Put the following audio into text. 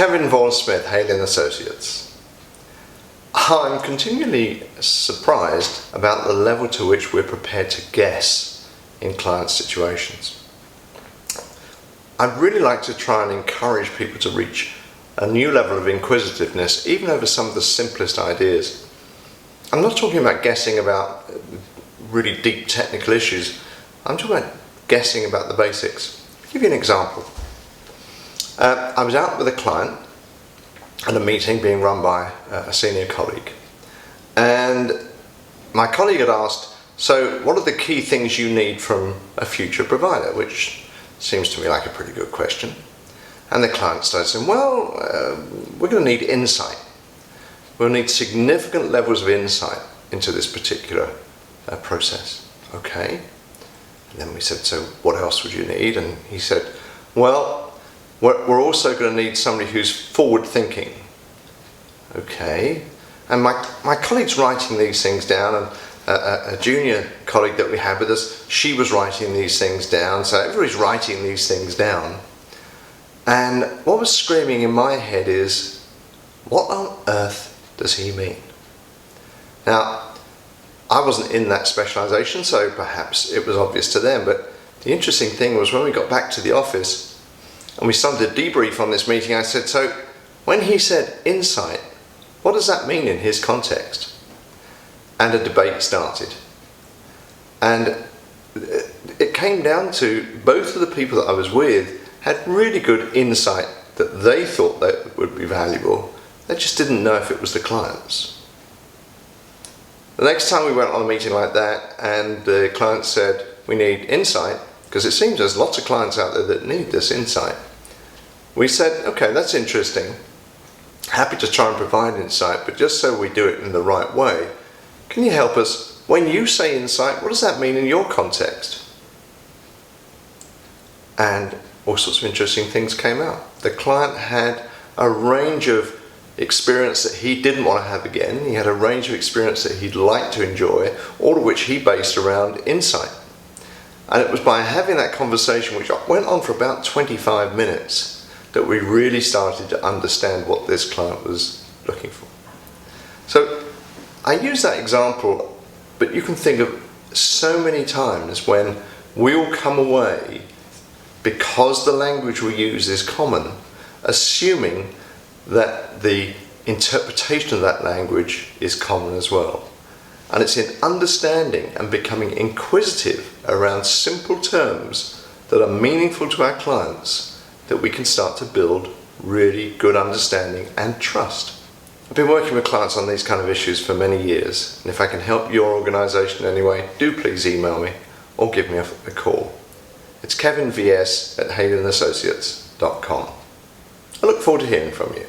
Kevin Vaughan-Smith, Hale & Associates. I'm continually surprised about the level to which we're prepared to guess in client situations. I'd really like to try and encourage people to reach a new level of inquisitiveness, even over some of the simplest ideas. I'm not talking about guessing about really deep technical issues. I'm talking about guessing about the basics. I'll give you an example. I was out with a client at a meeting being run by a senior colleague, and my colleague had asked, so what are the key things you need from a future provider, which seems to me like a pretty good question. And the client started saying, well, we're going to need insight. We'll need significant levels of insight into this particular process. Okay. And then we said, so what else would you need? And he said, well, we're also going to need somebody who's forward thinking. Okay. And my colleague's writing these things down, and a junior colleague that we had with us, she was writing these things down. So everybody's writing these things down. And what was screaming in my head is, what on earth does he mean? Now, I wasn't in that specialization, so perhaps it was obvious to them, but the interesting thing was when we got back to the office and we started to debrief on this meeting, I said, so when he said insight, what does that mean in his context? And a debate started. And it came down to both of the people that I was with had really good insight that they thought that would be valuable. They just didn't know if it was the clients. The next time we went on a meeting like that and the client said, we need insight, because it seems there's lots of clients out there that need this insight. We said, okay, that's interesting. Happy to try and provide insight, but just so we do it in the right way, can you help us? When you say insight, what does that mean in your context? And all sorts of interesting things came out. The client had a range of experience that he didn't want to have again. He had a range of experience that he'd like to enjoy, all of which he based around insight. And it was by having that conversation, which went on for about 25 minutes, that we really started to understand what this client was looking for. So I use that example, but you can think of so many times when we all come away, because the language we use is common, assuming that the interpretation of that language is common as well. And it's in understanding and becoming inquisitive around simple terms that are meaningful to our clients that we can start to build really good understanding and trust. I've been working with clients on these kind of issues for many years, and if I can help your organisation in any way, do please email me or give me a call. It's kevinvs@haleandassociates.com. I look forward to hearing from you.